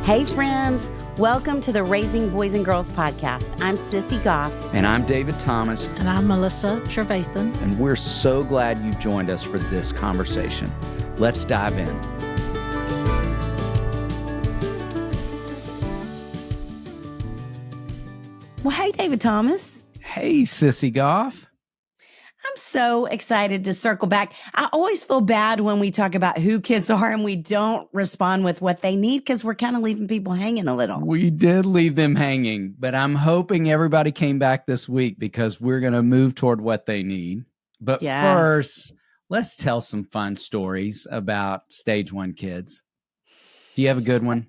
Hey friends, welcome to the Raising Boys and Girls podcast. I'm Sissy Goff. And I'm David Thomas. And I'm Melissa Trevathan. And we're so glad you've joined us for this conversation. Let's dive in. Well, hey, David Thomas. Hey, Sissy Goff. I'm so excited to circle back. I always feel bad when we talk about who kids are and we don't respond with what they need because we're kind of leaving people hanging a little. We did leave them hanging, but I'm hoping everybody came back this week because we're going to move toward what they need. But first, let's tell some fun stories about stage 1 kids. Do you have a good one?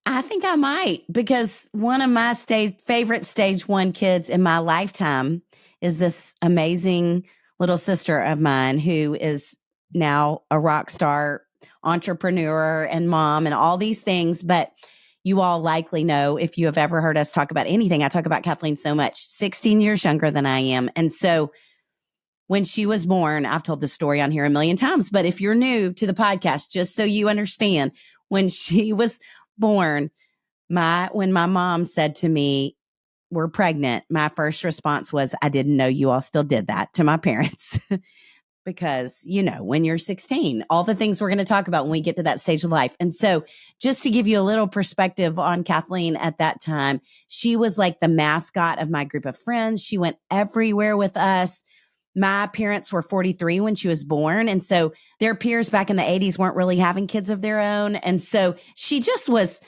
I think I might, because one of my favorite stage 1 kids in my lifetime is this amazing little sister of mine who is now a rock star entrepreneur and mom and all these things. But you all likely know, if you have ever heard us talk about anything, I talk about Kathleen so much, 16 years younger than I am. And so when she was born, I've told this story on here a million times, but if you're new to the podcast, just so you understand, when she was born, when my mom said to me, "We're pregnant," my first response was, "I didn't know you all still did that," to my parents. Because, when you're 16, all the things we're going to talk about when we get to that stage of life. And so just to give you a little perspective on Kathleen at that time, she was like the mascot of my group of friends. She went everywhere with us. My parents were 43 when she was born. And so their peers back in the 80s weren't really having kids of their own. And so she just was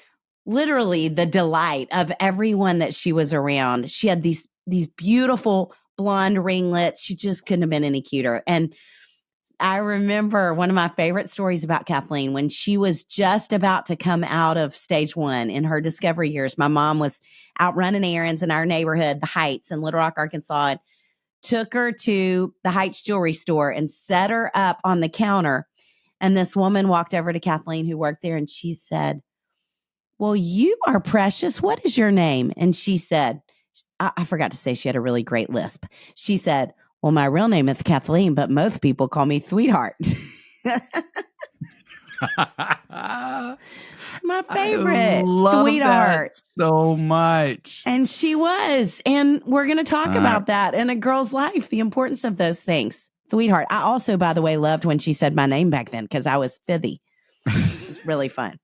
literally the delight of everyone that she was around. She had these beautiful blonde ringlets. She just couldn't have been any cuter. And I remember one of my favorite stories about Kathleen, when she was just about to come out of stage 1 in her discovery years. My mom was out running errands in our neighborhood, the Heights in Little Rock, Arkansas, and took her to the Heights jewelry store and set her up on the counter. And this woman walked over to Kathleen, who worked there, and she said, "Well, you are precious. What is your name?" And she said, I forgot to say she had a really great lisp. She said, "Well, my real name is Kathleen, but most people call me Sweetheart." My favorite. I love Sweetheart. that so much. And she was. And we're going to talk about that in a girl's life, the importance of those things. Sweetheart. I also, by the way, loved when she said my name back then because I was fithy. It was really fun.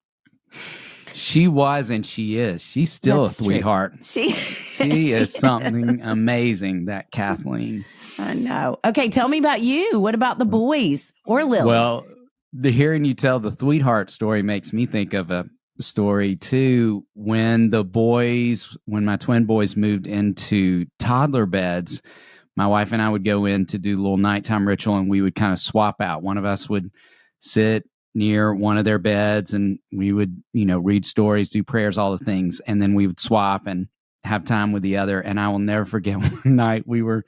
She was, and she is. She's still a sweetheart. She is something amazing, that Kathleen. I know. Okay, tell me about you. What about the boys or Lily? Well, hearing you tell the sweetheart story makes me think of a story too. When my twin boys moved into toddler beds, my wife and I would go in to do a little nighttime ritual, and we would kind of swap out. One of us would sit near one of their beds, and we would, read stories, do prayers, all the things. And then we would swap and have time with the other. And I will never forget one night we were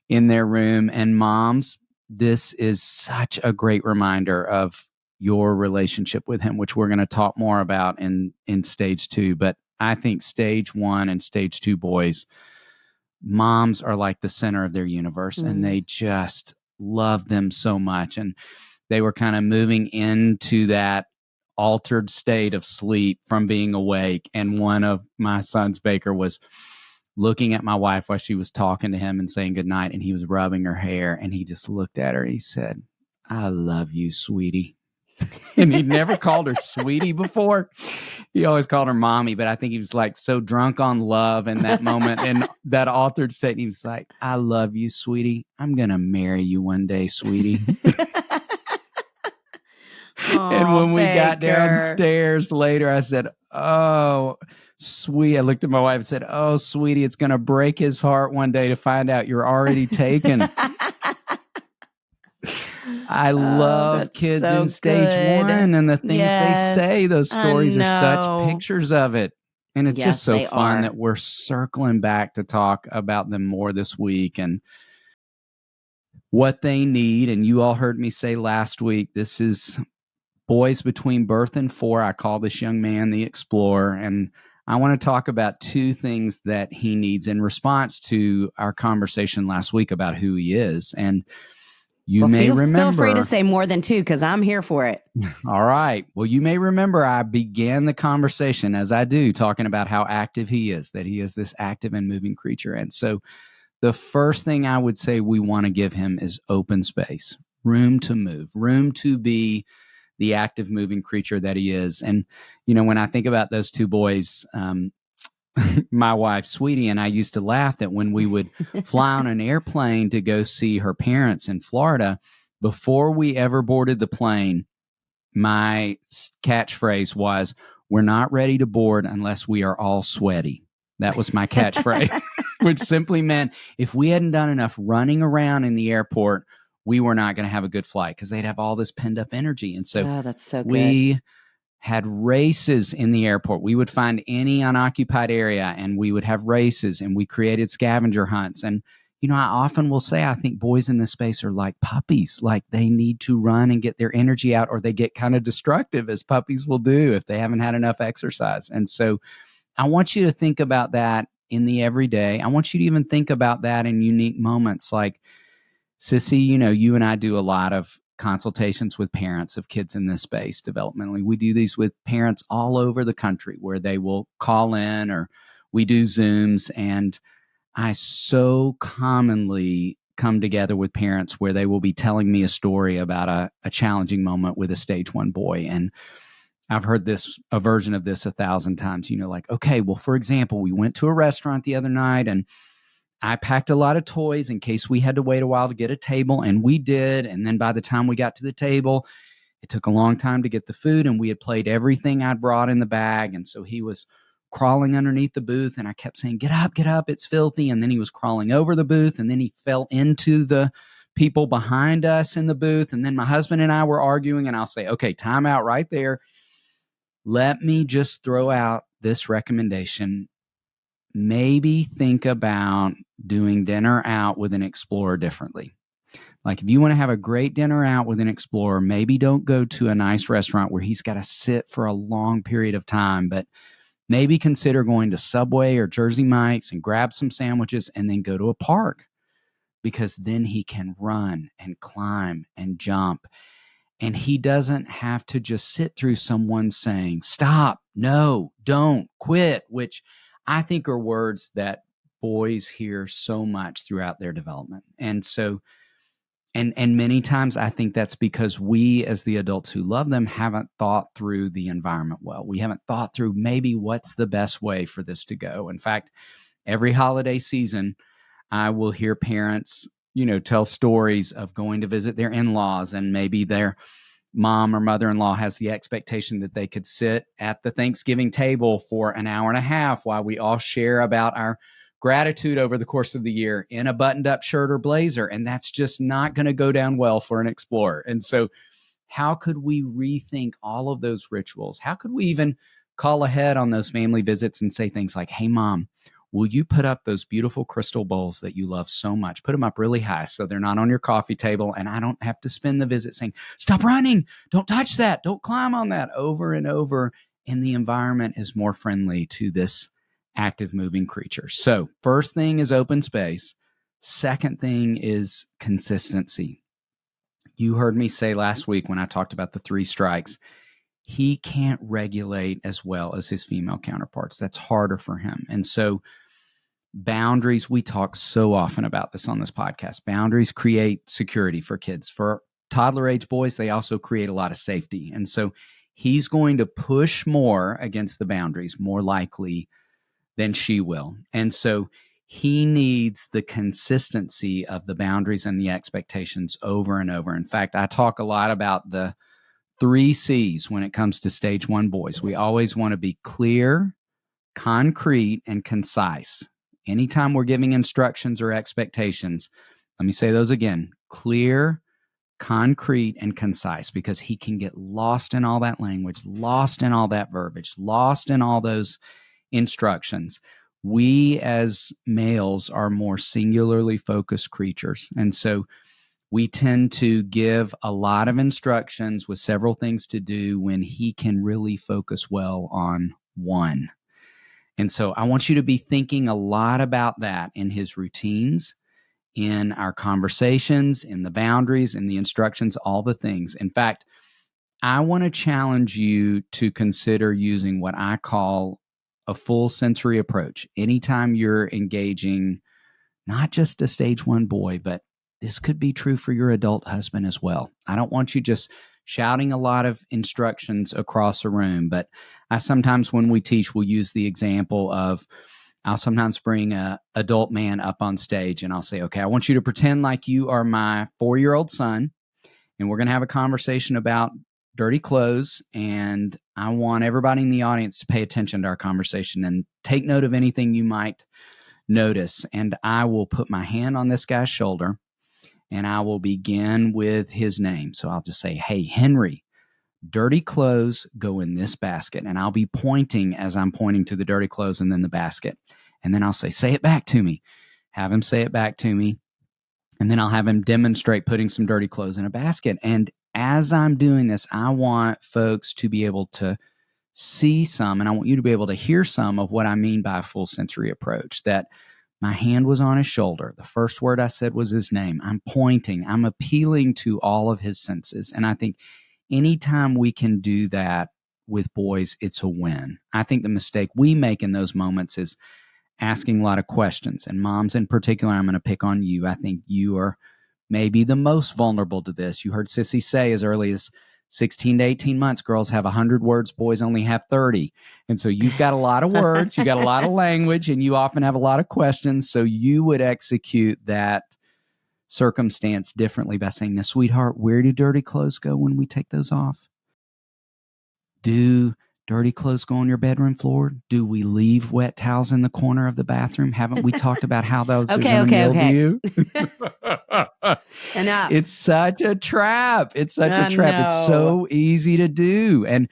in their room, and moms, this is such a great reminder of your relationship with him, which we're going to talk more about in stage 2. But I think stage 1 and stage 2 boys, moms are like the center of their universe, and they just love them so much. And they were kind of moving into that altered state of sleep from being awake. And one of my sons, Baker, was looking at my wife while she was talking to him and saying goodnight. And he was rubbing her hair, and he just looked at her and he said, "I love you, sweetie." And he'd never called her sweetie before. He always called her mommy, but I think he was like so drunk on love in that moment and that altered state. And he was like, "I love you, sweetie. I'm going to marry you one day, sweetie." And when we got downstairs later, I said, "Oh, sweet." I looked at my wife and said, "Oh, sweetie, it's going to break his heart one day to find out you're already taken." I love kids in stage 1 and the things they say. Those stories are such pictures of it. And it's just so fun that we're circling back to talk about them more this week and what they need. And you all heard me say last week, this is boys between birth and 4. I call this young man the Explorer. And I want to talk about 2 things that he needs in response to our conversation last week about who he is. And You may remember. Feel free to say more than 2 because I'm here for it. All right. Well, you may remember I began the conversation, as I do, talking about how active he is, that he is this active and moving creature. And so the first thing I would say we want to give him is open space, room to move, room to be the active, moving creature that he is. And, when I think about those 2 boys, my wife, Sweetie, and I used to laugh that when we would fly on an airplane to go see her parents in Florida, before we ever boarded the plane, my catchphrase was, "We're not ready to board unless we are all sweaty." That was my catchphrase, which simply meant if we hadn't done enough running around in the airport, we were not going to have a good flight because they'd have all this pent up energy. And so that's so good. We had races in the airport. We would find any unoccupied area and we would have races, and we created scavenger hunts. And, I often will say, I think boys in this space are like puppies. Like they need to run and get their energy out, or they get kind of destructive, as puppies will do if they haven't had enough exercise. And so I want you to think about that in the everyday. I want you to even think about that in unique moments. Like, Sissy, you and I do a lot of consultations with parents of kids in this space developmentally. We do these with parents all over the country where they will call in, or we do Zooms. And I so commonly come together with parents where they will be telling me a story about a challenging moment with a stage 1 boy. And I've heard a version of this 1,000 times, like, okay, well, for example, we went to a restaurant the other night and I packed a lot of toys in case we had to wait a while to get a table, and we did. And then by the time we got to the table, it took a long time to get the food, and we had played everything I'd brought in the bag. And so he was crawling underneath the booth, and I kept saying, get up, it's filthy. And then he was crawling over the booth, and then he fell into the people behind us in the booth. And then my husband and I were arguing, and I'll say, okay, time out right there. Let me just throw out this recommendation. Maybe think about doing dinner out with an explorer differently. Like if you want to have a great dinner out with an explorer, maybe don't go to a nice restaurant where he's got to sit for a long period of time, but maybe consider going to Subway or Jersey Mike's and grab some sandwiches and then go to a park, because then he can run and climb and jump. And he doesn't have to just sit through someone saying, stop, no, don't, quit, which I think are words that boys hear so much throughout their development. And so, and many times I think that's because we, as the adults who love them, haven't thought through the environment well. We haven't thought through maybe what's the best way for this to go. In fact, every holiday season, I will hear parents, tell stories of going to visit their in-laws, and maybe their mom or mother-in-law has the expectation that they could sit at the Thanksgiving table for an hour and a half while we all share about our gratitude over the course of the year in a buttoned-up shirt or blazer. And that's just not going to go down well for an explorer. And so how could we rethink all of those rituals? How could we even call ahead on those family visits and say things like, hey, Mom, will you put up those beautiful crystal bowls that you love so much? Put them up really high so they're not on your coffee table, and I don't have to spend the visit saying, stop running, don't touch that, don't climb on that, over and over. And the environment is more friendly to this active moving creature. So first thing is open space. Second thing is consistency. You heard me say last week when I talked about the 3 strikes, he can't regulate as well as his female counterparts. That's harder for him. And so boundaries, we talk so often about this on this podcast. Boundaries create security for kids. For toddler age boys, they also create a lot of safety. And so he's going to push more against the boundaries, more likely than she will. And so he needs the consistency of the boundaries and the expectations over and over. In fact, I talk a lot about the 3 C's when it comes to stage 1 boys. We always want to be clear, concrete, and concise. Anytime we're giving instructions or expectations, let me say those again: clear, concrete, and concise, because he can get lost in all that language, lost in all that verbiage, lost in all those instructions. We as males are more singularly focused creatures. And so we tend to give a lot of instructions with several things to do when he can really focus well on one. And so I want you to be thinking a lot about that in his routines, in our conversations, in the boundaries, in the instructions, all the things. In fact, I want to challenge you to consider using what I call a full sensory approach. Anytime you're engaging not just a stage 1 boy, but this could be true for your adult husband as well. I don't want you just shouting a lot of instructions across a room, but I sometimes, when we teach, we'll use the example of, I'll sometimes bring a adult man up on stage and I'll say, okay, I want you to pretend like you are my 4-year-old son, and we're going to have a conversation about dirty clothes, and I want everybody in the audience to pay attention to our conversation and take note of anything you might notice. And I will put my hand on this guy's shoulder and I will begin with his name. So I'll just say, hey, Henry, dirty clothes go in this basket. And I'll be pointing as I'm pointing to the dirty clothes and then the basket. And then I'll say it back to me. Have him say it back to me. And then I'll have him demonstrate putting some dirty clothes in a basket. And as I'm doing this, I want folks to be able to see some, and I want you to be able to hear some of what I mean by a full sensory approach, that my hand was on his shoulder. The first word I said was his name. I'm pointing. I'm appealing to all of his senses. And I think anytime we can do that with boys, it's a win. I think the mistake we make in those moments is asking a lot of questions. And moms in particular, I'm going to pick on you. I think you are maybe the most vulnerable to this. You heard Sissy say as early as 16 to 18 months, girls have 100 words, boys only have 30. And so you've got a lot of words, you got a lot of language, and you often have a lot of questions. So you would execute that circumstance differently by saying, now, sweetheart, where do dirty clothes go when we take those off? Do dirty clothes go on your bedroom floor? Do we leave wet towels in the corner of the bathroom? Haven't we talked about how those are going to mildew? Enough. It's such a trap. It's such a trap. It's so easy to do. And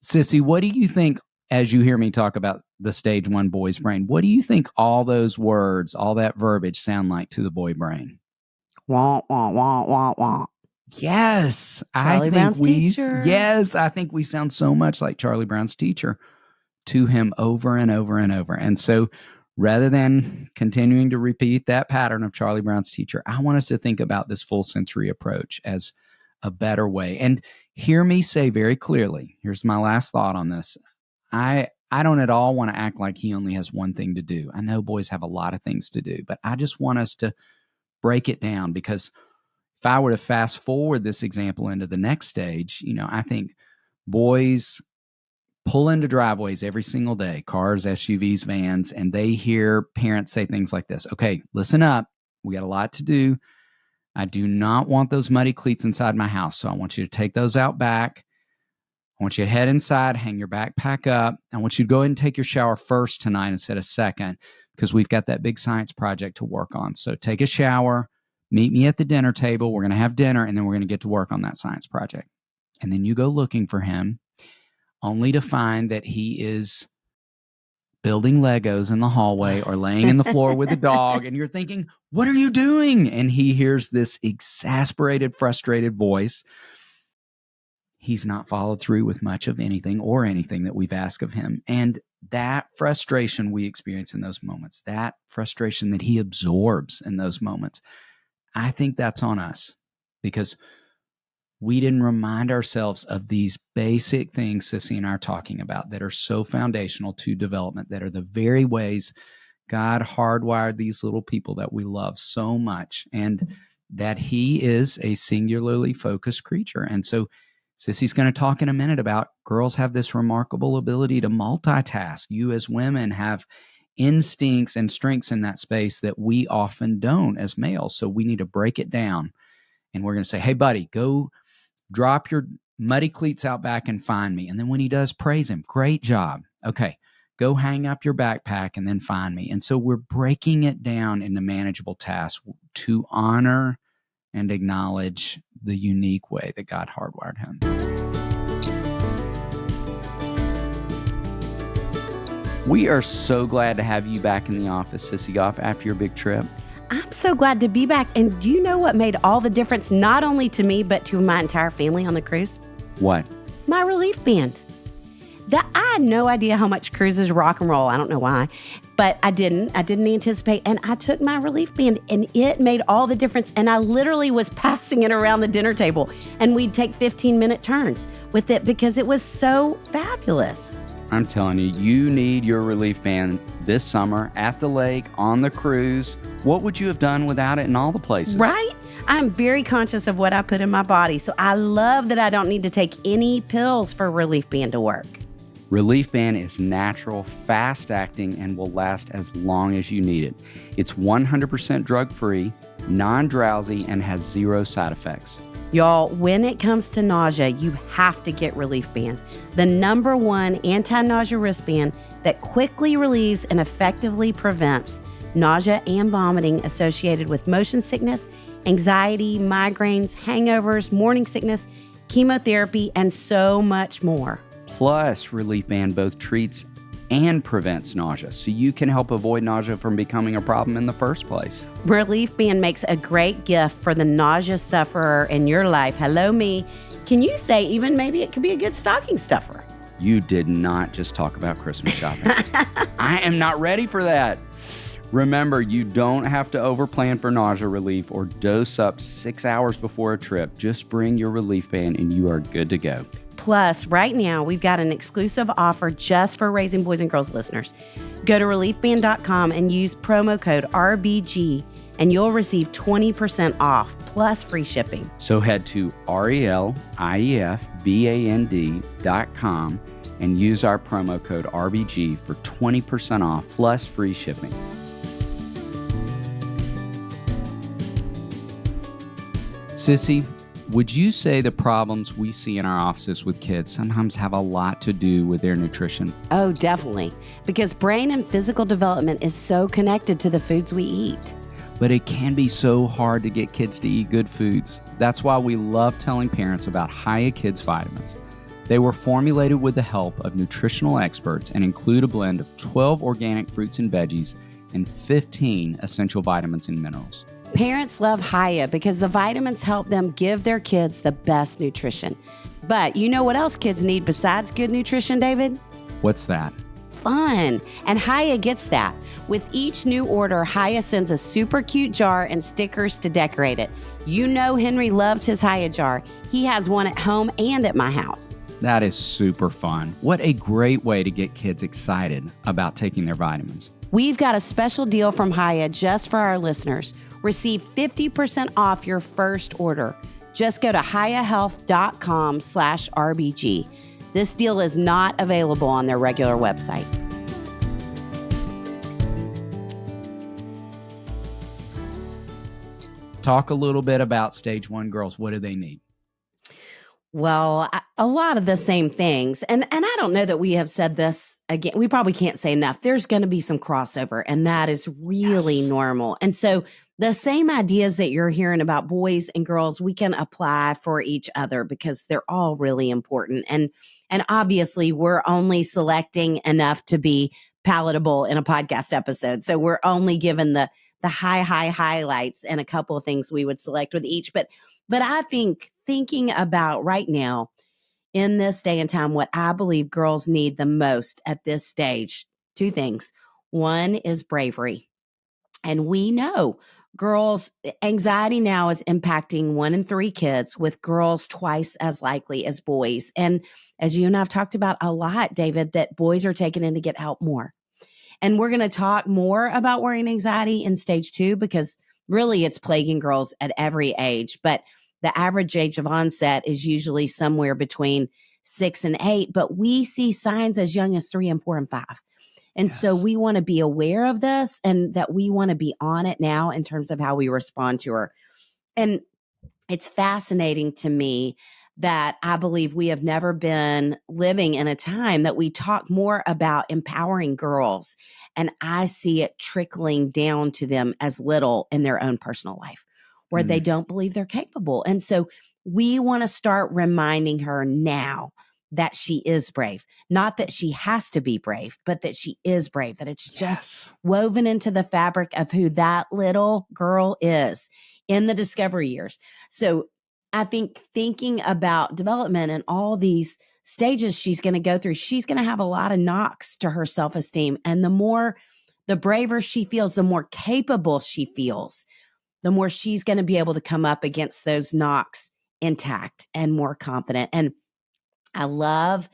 Sissy, what do you think as you hear me talk about the stage 1 boy's brain? What do you think all those words, all that verbiage sound like to the boy brain? Wah, wah, wah, wah, wah. Yes. Charlie Brown's teacher. Yes, I think we sound so much like Charlie Brown's teacher to him over and over and over. And so rather than continuing to repeat that pattern of Charlie Brown's teacher, I want us to think about this full sensory approach as a better way. And hear me say very clearly, here's my last thought on this. I don't at all want to act like he only has one thing to do. I know boys have a lot of things to do, but I just want us to break it down, because if I were to fast forward this example into the next stage, I think boys pull into driveways every single day, cars, SUVs, vans, and they hear parents say things like this. Okay, listen up. We got a lot to do. I do not want those muddy cleats inside my house, so I want you to take those out back. I want you to head inside, hang your backpack up. I want you to go ahead and take your shower first tonight instead of second, because we've got that big science project to work on. So take a shower, meet me at the dinner table. We're going to have dinner, and then we're going to get to work on that science project. And then you go looking for him, only to find that he is building Legos in the hallway or laying in the floor with a dog. And you're thinking, what are you doing? And he hears this exasperated, frustrated voice. He's not followed through with much of anything or anything that we've asked of him. And that frustration we experience in those moments, that frustration that he absorbs in those moments, I think that's on us, because we didn't remind ourselves of these basic things Sissy and I are talking about that are so foundational to development, that are the very ways God hardwired these little people that we love so much, and that he is a singularly focused creature. And so Sissy's going to talk in a minute about girls have this remarkable ability to multitask. You as women have instincts and strengths in that space that we often don't as males. So we need to break it down. And we're going to say, hey, buddy, go drop your muddy cleats out back and find me. And then when he does, praise him. Great job. Okay, go hang up your backpack and then find me. And so we're breaking it down into manageable tasks to honor and acknowledge the unique way that God hardwired him. We are so glad to have you back in the office, Sissy Goff, after your big trip. I'm so glad to be back. And do you know what made all the difference, not only to me, but to my entire family on the cruise? What? My relief band. I had no idea how much cruises rock and roll. I don't know why. But I didn't anticipate. And I took my relief band and it made all the difference. And I literally was passing it around the dinner table and we'd take 15-minute turns with it because it was so fabulous. I'm telling you, you need your relief band this summer at the lake, on the cruise. What would you have done without it in all the places? Right? I'm very conscious of what I put in my body. So I love that I don't need to take any pills for relief band to work. Relief Band is natural, fast-acting, and will last as long as you need it. It's 100% drug-free, non-drowsy, and has 0 side effects. Y'all, when it comes to nausea, you have to get Relief Band, the #1 anti-nausea wristband that quickly relieves and effectively prevents nausea and vomiting associated with motion sickness, anxiety, migraines, hangovers, morning sickness, chemotherapy, and so much more. Plus, Relief Band both treats and prevents nausea, so you can help avoid nausea from becoming a problem in the first place. Relief Band makes a great gift for the nausea sufferer in your life. Hello, me. Can you say even maybe it could be a good stocking stuffer? You did not just talk about Christmas shopping. I am not ready for that. Remember, you don't have to overplan for nausea relief or dose up 6 hours before a trip. Just bring your Relief Band and you are good to go. Plus, right now, we've got an exclusive offer just for Raising Boys and Girls listeners. Go to reliefband.com and use promo code RBG, and you'll receive 20% off plus free shipping. So head to reliefband.com and use our promo code RBG for 20% off plus free shipping. Sissy, would you say the problems we see in our offices with kids sometimes have a lot to do with their nutrition? Oh, definitely. Because brain and physical development is so connected to the foods we eat. But it can be so hard to get kids to eat good foods. That's why we love telling parents about Hiya Kids vitamins. They were formulated with the help of nutritional experts and include a blend of 12 organic fruits and veggies and 15 essential vitamins and minerals. Parents love Hiya because the vitamins help them give their kids the best nutrition. But you know what else kids need besides good nutrition, David? What's that? Fun. And Hiya gets that. With each new order, Hiya sends a super cute jar and stickers to decorate it. You know Henry loves his Hiya jar. He has one at home and at my house. That is super fun. What a great way to get kids excited about taking their vitamins. We've got a special deal from Hiya just for our listeners. Receive 50% off your first order. Just go to hiyahealth.com/RBG. This deal is not available on their regular website. Talk a little bit about stage 1 girls. What do they need? Well, a lot of the same things. And I don't know that we have said this again. We probably can't say enough. There's going to be some crossover, and that is really normal. And so the same ideas that you're hearing about boys and girls, we can apply for each other because they're all really important. And obviously, we're only selecting enough to be palatable in a podcast episode. So we're only given the high highlights and a couple of things we would select with each. But I think thinking about right now in this day and time, what I believe girls need the most at this stage, 2 things. One is bravery. And we know girls, anxiety now is impacting 1 in 3 kids, with girls twice as likely as boys. And as you and I have talked about a lot, David, that boys are taking in to get help more. And we're going to talk more about worry and anxiety in stage 2 because really it's plaguing girls at every age. But the average age of onset is usually somewhere between 6 and 8, but we see signs as young as 3 and 4 and 5. And so we want to be aware of this and that we want to be on it now in terms of how we respond to her. And it's fascinating to me that I believe we have never been living in a time that we talk more about empowering girls. And I see it trickling down to them as little in their own personal life, where they don't believe they're capable. And so we want to start reminding her now that she is brave. Not that she has to be brave, but that she is brave, that it's just woven into the fabric of who that little girl is in the discovery years. So I think thinking about development and all these stages she's going to go through, she's going to have a lot of knocks to her self-esteem. And the more the braver she feels, the more capable she feels, the more she's going to be able to come up against those knocks intact and more confident. And I love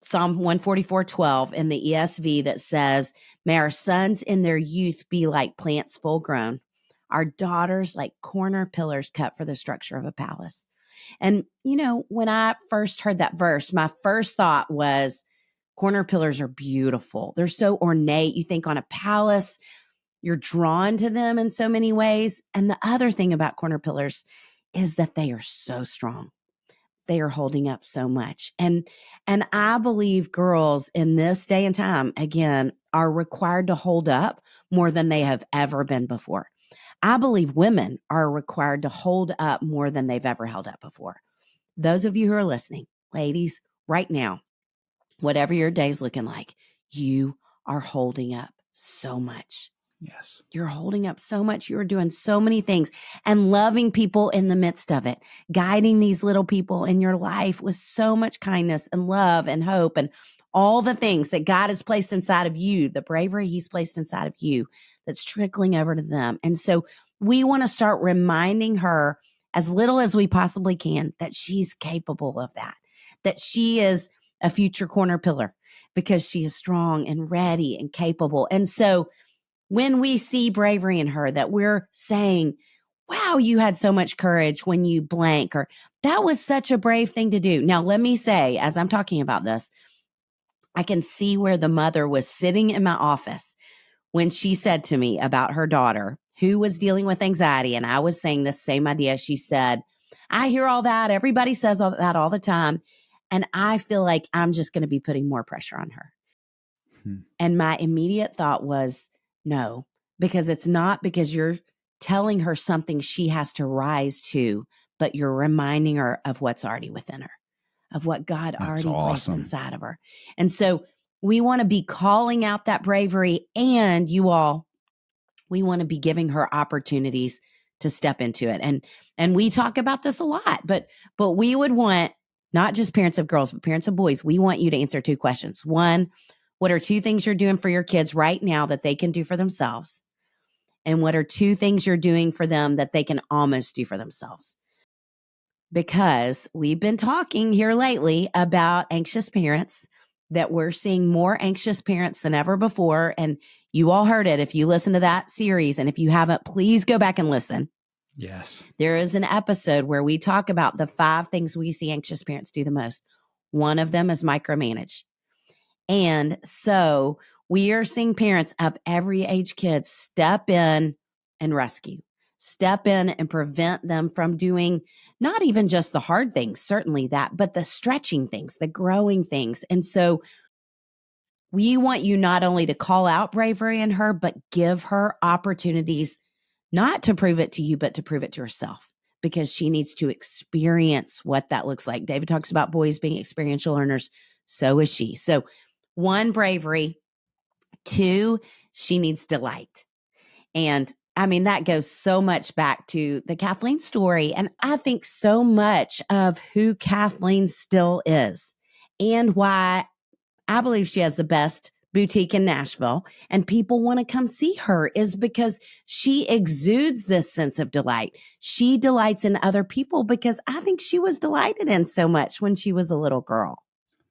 Psalm 144:12 in the ESV that says, may our sons in their youth be like plants full grown, our daughters like corner pillars cut for the structure of a palace. And, when I first heard that verse, my first thought was corner pillars are beautiful. They're so ornate. You think on a palace, you're drawn to them in so many ways. And the other thing about corner pillars is that they are so strong. They are holding up so much. And I believe girls in this day and time, again, are required to hold up more than they have ever been before. I believe women are required to hold up more than they've ever held up before. Those of you who are listening, ladies, right now, whatever your day's looking like, you are holding up so much. Yes. You're holding up so much. You're doing so many things and loving people in the midst of it, guiding these little people in your life with so much kindness and love and hope and all the things that God has placed inside of you, the bravery he's placed inside of you that's trickling over to them. And so we want to start reminding her as little as we possibly can that she's capable of that she is a future corner pillar because she is strong and ready and capable. And so when we see bravery in her, that we're saying, wow, you had so much courage when you blank, or that was such a brave thing to do. Now, let me say, as I'm talking about this, I can see where the mother was sitting in my office when she said to me about her daughter who was dealing with anxiety. And I was saying the same idea. She said, I hear all that. Everybody says all that all the time. And I feel like I'm just going to be putting more pressure on her. And my immediate thought was, no, because it's not because you're telling her something she has to rise to, but you're reminding her of what's already within her, of what God already placed inside of her. And so we want to be calling out that bravery, and we want to be giving her opportunities to step into it. And we talk about this a lot, but we would want not just parents of girls, but parents of boys. We want you to answer two questions. One, what are two things you're doing for your kids right now that they can do for themselves? And what are two things you're doing for them that they can almost do for themselves? Because we've been talking here lately about anxious parents, that we're seeing more anxious parents than ever before. And you all heard it if you listen to that series. And if you haven't, please go back and listen. Yes. There is an episode where we talk about the 5 things we see anxious parents do the most. One of them is micromanage. And so we are seeing parents of every age kids step in and rescue, step in and prevent them from doing not even just the hard things, certainly that, but the stretching things, the growing things. And so we want you not only to call out bravery in her, but give her opportunities not to prove it to you, but to prove it to herself, because she needs to experience what that looks like. David talks about boys being experiential learners. So is she. So 1, bravery. 2, she needs delight. And I mean, that goes so much back to the Kathleen story. And I think so much of who Kathleen still is and why I believe she has the best boutique in Nashville and people want to come see her is because she exudes this sense of delight. She delights in other people because I think she was delighted in so much when she was a little girl.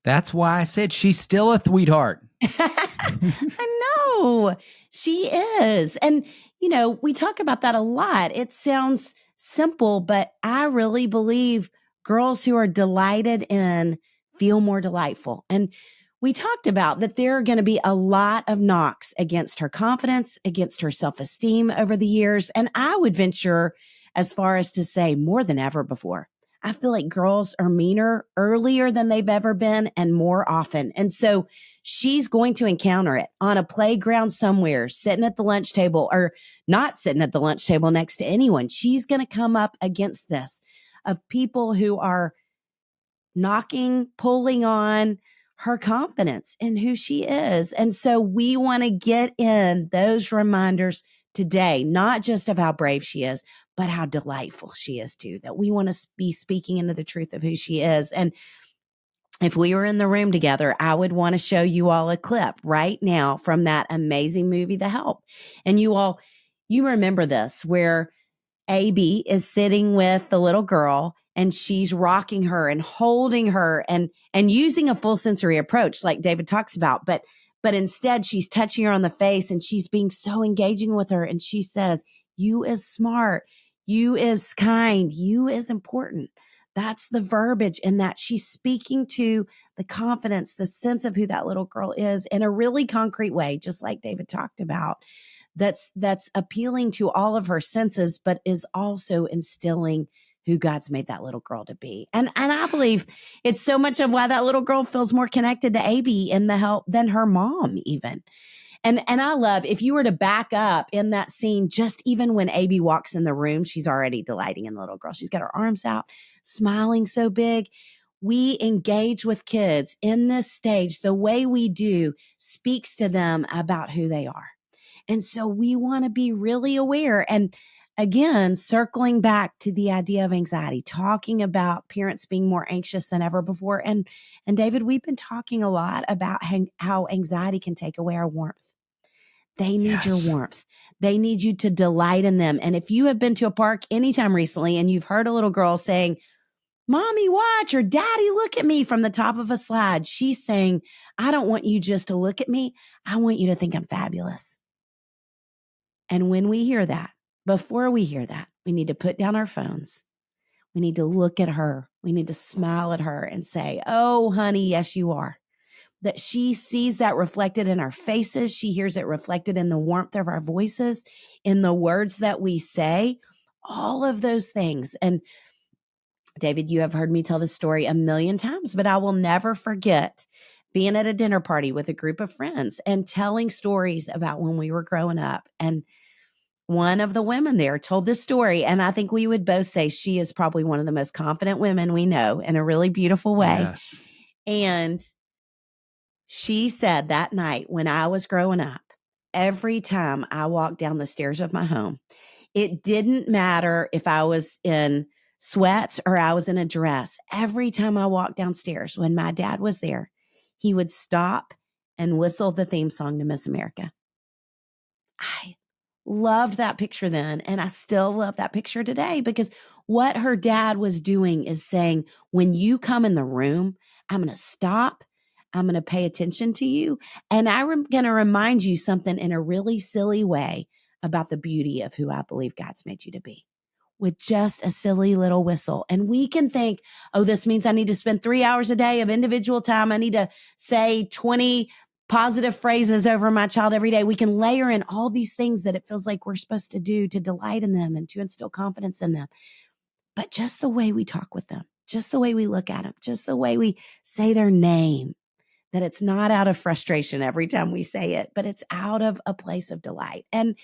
That's why I said she's still a sweetheart. I know she is. And, we talk about that a lot. It sounds simple, but I really believe girls who are delighted in feel more delightful. And we talked about that there are going to be a lot of knocks against her confidence, against her self-esteem over the years. And I would venture as far as to say more than ever before. I feel like girls are meaner earlier than they've ever been and more often. And so she's going to encounter it on a playground somewhere, sitting at the lunch table or not sitting at the lunch table next to anyone. She's going to come up against this of people who are knocking, pulling on her confidence in who she is. And so we want to get in those reminders today, not just of how brave she is, but how delightful she is too, that we want to be speaking into the truth of who she is. And if we were in the room together, I would want to show you all a clip right now from that amazing movie, The Help. And you remember this, where Abby is sitting with the little girl and she's rocking her and holding her and using a full sensory approach like David talks about. But instead she's touching her on the face and she's being so engaging with her. And she says, you is smart, you is kind, you is important. That's the verbiage in that she's speaking to the confidence, the sense of who that little girl is in a really concrete way, just like David talked about. That's appealing to all of her senses, but is also instilling who God's made that little girl to be. And I believe it's so much of why that little girl feels more connected to Abby in The Help than her mom even. And I love, if you were to back up in that scene, just even when Abby walks in the room, she's already delighting in the little girl. She's got her arms out, smiling so big. We engage with kids in this stage. The way we do speaks to them about who they are. And so we want to be really aware. And again, circling back to the idea of anxiety, talking about parents being more anxious than ever before. And David, we've been talking a lot about how anxiety can take away our warmth. They need your warmth. They need you to delight in them. And if you have been to a park anytime recently and you've heard a little girl saying, Mommy, watch, or Daddy, look at me from the top of a slide, she's saying, I don't want you just to look at me. I want you to think I'm fabulous. And when we hear that, before we hear that, we need to put down our phones. We need to look at her. We need to smile at her and say, oh, honey, yes, you are. That she sees that reflected in our faces. She hears it reflected in the warmth of our voices, in the words that we say, all of those things. And David, you have heard me tell this story a million times, but I will never forget being at a dinner party with a group of friends and telling stories about when we were growing up. And one of the women there told this story, and I think we would both say she is probably one of the most confident women we know in a really beautiful way. Yes. And she said that night when I was growing up, every time I walked down the stairs of my home, it didn't matter if I was in sweats or I was in a dress. Every time I walked downstairs, when my dad was there, he would stop and whistle the theme song to Miss America. I loved that picture then, and I still love that picture today, because what her dad was doing is saying, when you come in the room, I'm going to stop. I'm going to pay attention to you. And I'm going to remind you something in a really silly way about the beauty of who I believe God's made you to be, with just a silly little whistle. And we can think, oh, this means I need to spend 3 hours a day of individual time. I need to say 20 positive phrases over my child every day. We can layer in all these things that it feels like we're supposed to do to delight in them and to instill confidence in them. But just the way we talk with them, just the way we look at them, just the way we say their name, that it's not out of frustration every time we say it, but it's out of a place of delight. And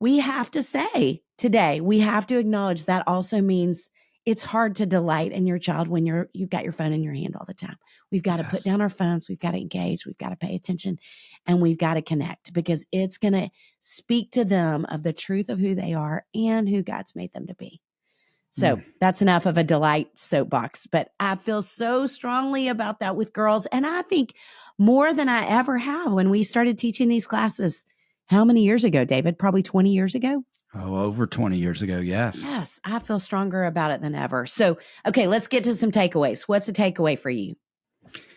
we have to say today, we have to acknowledge that also means it's hard to delight in your child when you've got your phone in your hand all the time. We've got to put down our phones. We've got to engage. We've got to pay attention, and we've got to connect, because it's going to speak to them of the truth of who they are and who God's made them to be. So that's enough of a delight soapbox, but I feel so strongly about that with girls. And I think more than I ever have when we started teaching these classes. How many years ago, David? Probably 20 years ago? Oh, over 20 years ago. Yes. Yes. I feel stronger about it than ever. So, okay, let's get to some takeaways. What's a takeaway for you,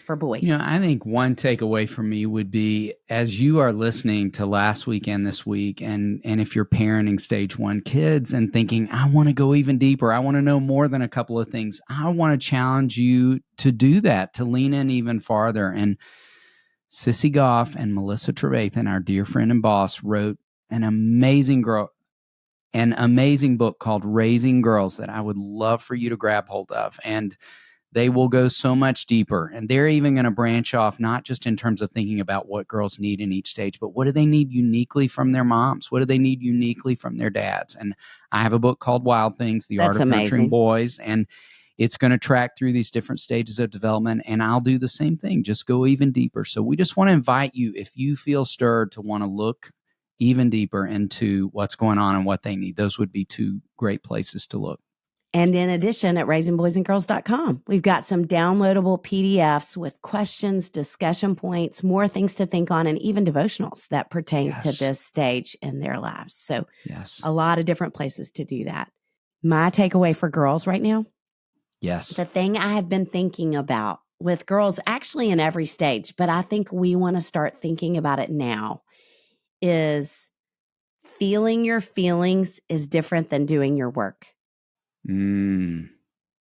for boys? You know, I think one takeaway for me would be, as you are listening to last week and this week, and if you're parenting stage 1 kids and thinking, I want to go even deeper, I want to know more than a couple of things, I want to challenge you to do that, to lean in even farther. And Sissy Goff and Melissa Trevathan, our dear friend and boss, wrote an amazing book called Raising Girls that I would love for you to grab hold of. And they will go so much deeper. And they're even going to branch off, not just in terms of thinking about what girls need in each stage, but what do they need uniquely from their moms? What do they need uniquely from their dads? And I have a book called Wild Things, The Art of Nurturing Boys. And it's going to track through these different stages of development. And I'll do the same thing, just go even deeper. So we just want to invite you, if you feel stirred to want to look even deeper into what's going on and what they need, those would be 2 great places to look. And in addition, at raisingboysandgirls.com, we've got some downloadable PDFs with questions, discussion points, more things to think on, and even devotionals that pertain to this stage in their lives. So a lot of different places to do that. My takeaway for girls right now, the thing I have been thinking about with girls actually in every stage, but I think we want to start thinking about it now, is feeling your feelings is different than doing your work. And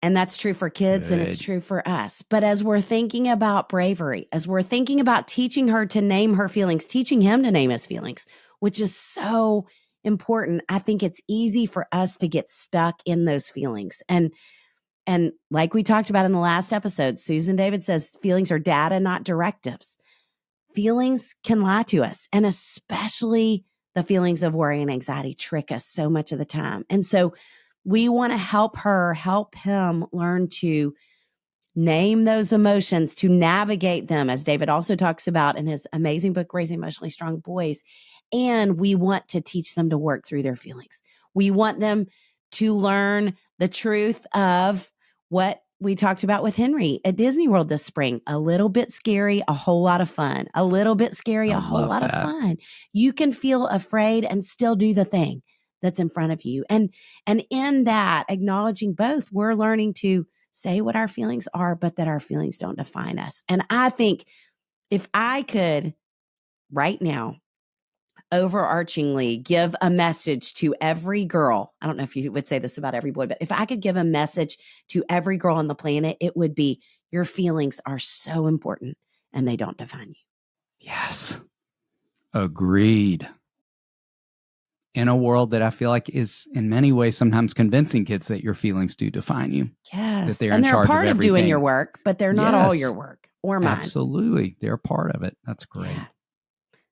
that's true for kids and it's true for us. But as we're thinking about bravery, as we're thinking about teaching her to name her feelings, teaching him to name his feelings, which is so important, I think it's easy for us to get stuck in those feelings. And like we talked about in the last episode, Susan David says feelings are data, not directives. Feelings can lie to us, and especially the feelings of worry and anxiety trick us so much of the time. And so we want to help him learn to name those emotions, to navigate them, as David also talks about in his amazing book, Raising Emotionally Strong Boys. And we want to teach them to work through their feelings. We want them to learn the truth of what we talked about with Henry at Disney World this spring. A little bit scary, a whole lot of fun. A little bit scary, a whole lot of fun. You can feel afraid and still do the thing that's in front of you. And in that, acknowledging both, we're learning to say what our feelings are, but that our feelings don't define us. And I think if I could right now, overarchingly give a message to every girl, I don't know if you would say this about every boy, but if I could give a message to every girl on the planet, it would be your feelings are so important and they don't define you. Yes. Agreed. In a world that I feel like is in many ways sometimes convincing kids that your feelings do define you. Yes. That they're and in they're charge part of of doing your work, but they're not all your work or mine. Absolutely. They're a part of it. That's great. Yeah.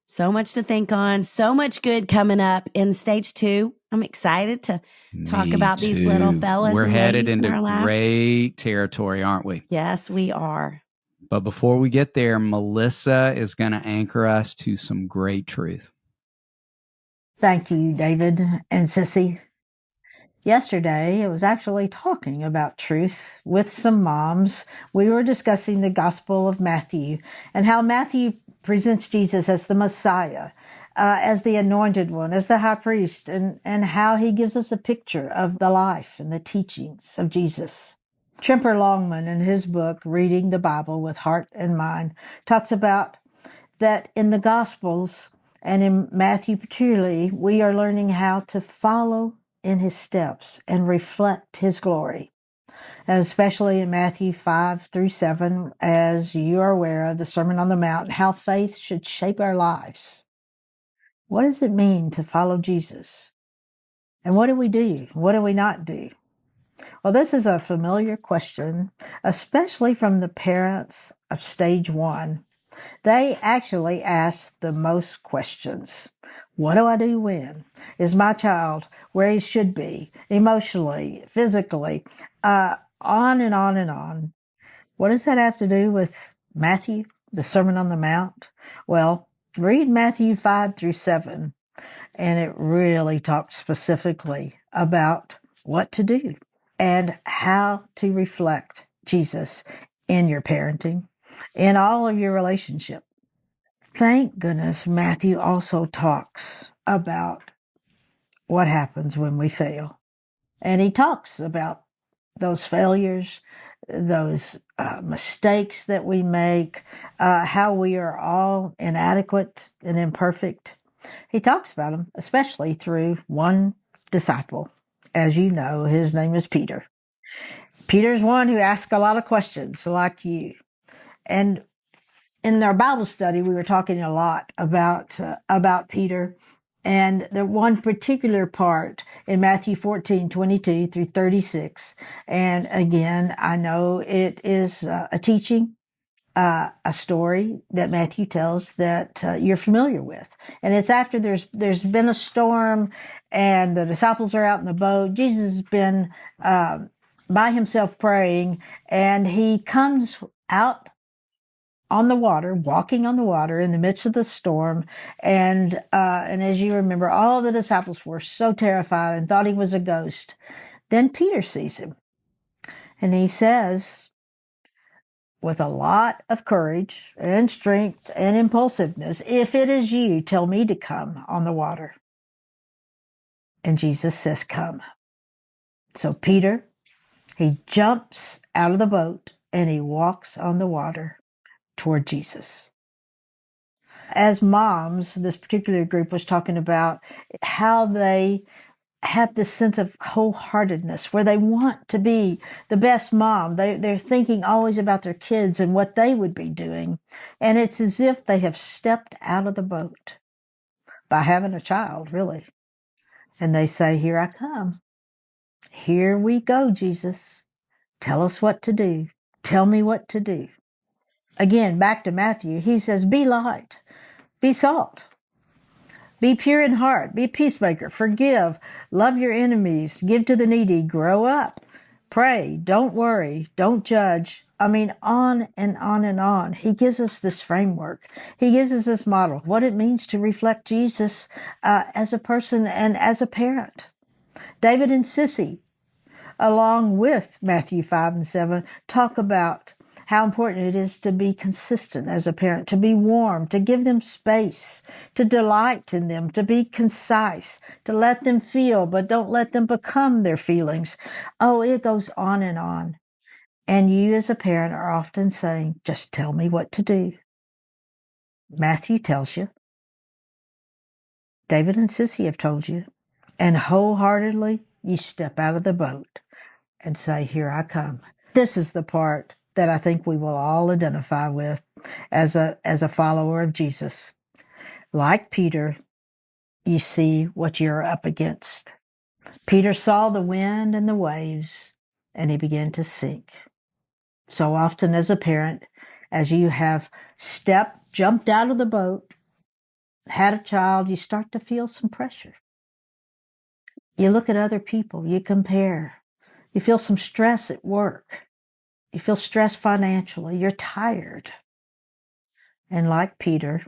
So much to think on. So much good coming up in stage 2. I'm excited to talk about these little fellas. We're and headed ladies into in our lives. great territory, aren't we? Yes, we are. But before we get there, Melissa is going to anchor us to some great truth. Thank you, David and Sissy. Yesterday, I was actually talking about truth with some moms. We were discussing the Gospel of Matthew and how Matthew presents Jesus as the Messiah, as the anointed one, as the high priest, and how he gives us a picture of the life and the teachings of Jesus. Tremper Longman, in his book, Reading the Bible with Heart and Mind, talks about that in the Gospels, and in Matthew particularly, we are learning how to follow in his steps and reflect his glory. And especially in Matthew 5-7, as you are aware of the Sermon on the Mount, how faith should shape our lives. What does it mean to follow Jesus? And what do we do? What do we not do? Well, this is a familiar question, especially from the parents of stage 1. They actually ask the most questions. What do I do when? Is my child where he should be, emotionally, physically, on and on and on? What does that have to do with Matthew, the Sermon on the Mount? Well, read Matthew 5-7, and it really talks specifically about what to do and how to reflect Jesus in your parenting, in all of your relationship. Thank goodness Matthew also talks about what happens when we fail. And he talks about those failures, those mistakes that we make, how we are all inadequate and imperfect. He talks about them, especially through one disciple. As you know, his name is Peter. Peter's one who asks a lot of questions like you. And in our Bible study, we were talking a lot about Peter, and the one particular part in Matthew 14:22-36. And again, I know it is a teaching, a story that Matthew tells that you're familiar with, and it's after there's been a storm, and the disciples are out in the boat. Jesus has been by himself praying, and he comes out on the water, walking on the water in the midst of the storm. And as you remember, all the disciples were so terrified and thought he was a ghost Then Peter sees him, and he says, with a lot of courage and strength and impulsiveness, "If it is you, tell me to come on the water." And Jesus says, "Come." So Peter, he jumps out of the boat and he walks on the water toward Jesus. As moms, this particular group was talking about how they have this sense of wholeheartedness where they want to be the best mom. They're thinking always about their kids and what they would be doing. And it's as if they have stepped out of the boat by having a child, really. And they say, "Here I come. Here we go, Jesus. Tell us what to do. Tell me what to do." Again, back to Matthew, he says, "Be light, be salt. Be pure in heart, be a peacemaker, forgive, love your enemies, give to the needy, grow up, pray, don't worry, don't judge." I mean, on and on and on. He gives us this framework. He gives us this model, what it means to reflect Jesus as a person and as a parent. David and Sissy, along with Matthew 5 and 7, talk about how important it is to be consistent as a parent, to be warm, to give them space, to delight in them, to be concise, to let them feel, but don't let them become their feelings. Oh, it goes on and on. And you as a parent are often saying, "Just tell me what to do." Matthew tells you. David and Sissy have told you. And wholeheartedly, you step out of the boat and say, "Here I come." This is the part that I think we will all identify with as a follower of Jesus. Like Peter, you see what you're up against. Peter saw the wind and the waves, and he began to sink. So often as a parent, as you have jumped out of the boat, had a child, you start to feel some pressure. You look at other people, you compare. You feel some stress at work. You feel stressed financially. You're tired. And like Peter,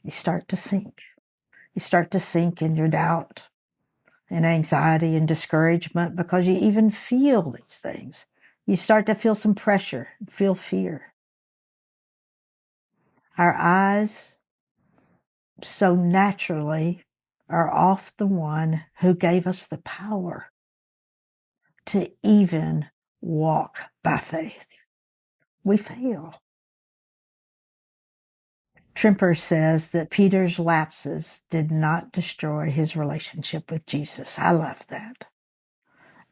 you start to sink. You start to sink in your doubt and anxiety and discouragement because you even feel these things. You start to feel some pressure, feel fear. Our eyes so naturally are off the one who gave us the power to even walk by faith. We fail. Trimper says that Peter's lapses did not destroy his relationship with Jesus. I love that.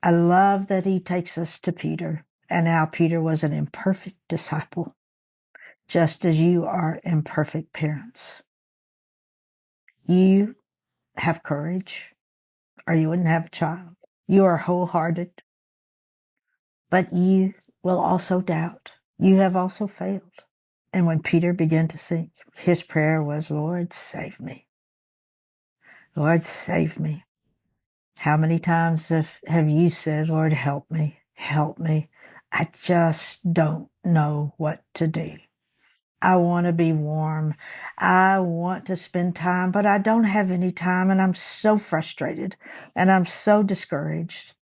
I love that he takes us to Peter, and now Peter was an imperfect disciple, just as you are imperfect parents. You have courage, or you wouldn't have a child. You are wholehearted, but you will also doubt. You have also failed. And when Peter began to sink, his prayer was, "Lord, save me. Lord, save me." How many times have you said, "Lord, help me, help me. I just don't know what to do. I want to be warm. I want to spend time, but I don't have any time, and I'm so frustrated, and I'm so discouraged.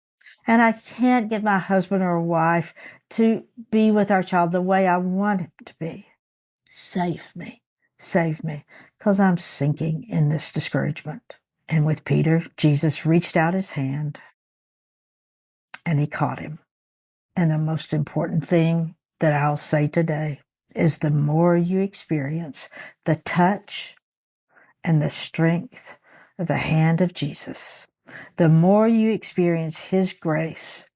And I can't get my husband or wife to be with our child the way I want him to be. Save me, because I'm sinking in this discouragement." And with Peter, Jesus reached out his hand and he caught him. And the most important thing that I'll say today is the more you experience the touch and the strength of the hand of Jesus, the more you experience his grace,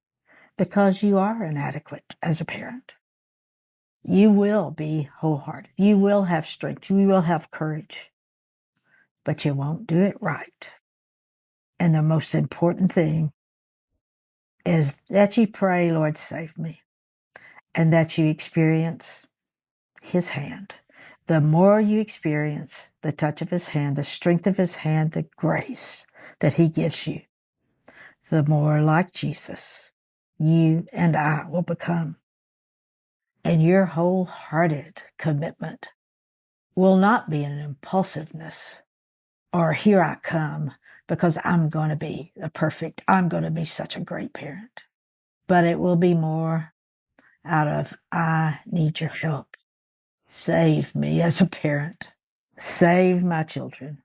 because you are inadequate as a parent. You will be wholehearted. You will have strength. You will have courage. But you won't do it right. And the most important thing is that you pray, "Lord, save me," and that you experience his hand. The more you experience the touch of his hand, the strength of his hand, the grace that he gives you, the more like Jesus you and I will become. And your wholehearted commitment will not be an impulsiveness or "here I come," because I'm going to be I'm going to be such a great parent. But it will be more out of, I need your help. Save me as a parent. Save my children.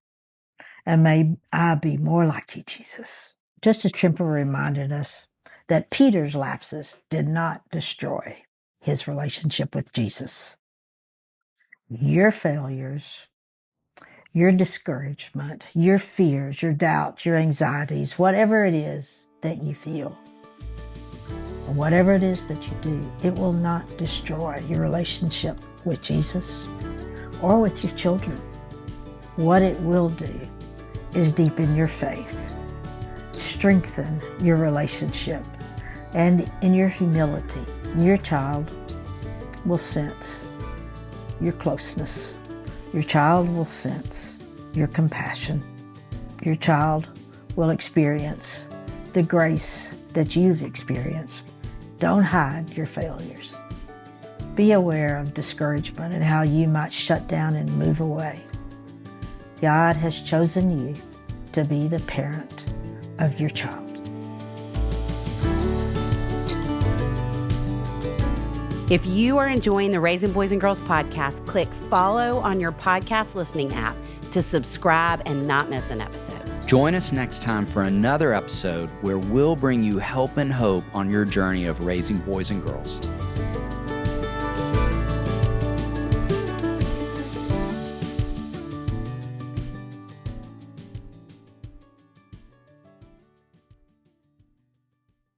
And may I be more like you, Jesus. Just as Trimper reminded us that Peter's lapses did not destroy his relationship with Jesus. Your failures, your discouragement, your fears, your doubts, your anxieties, whatever it is that you feel, or whatever it is that you do, it will not destroy your relationship with Jesus or with your children. What it will do is deepen your faith, strengthen your relationship, and in your humility, your child will sense your closeness. Your child will sense your compassion. Your child will experience the grace that you've experienced. Don't hide your failures. Be aware of discouragement and how you might shut down and move away. God has chosen you to be the parent of your child. If you are enjoying the Raising Boys and Girls podcast, click follow on your podcast listening app to subscribe and not miss an episode. Join us next time for another episode where we'll bring you help and hope on your journey of raising boys and girls.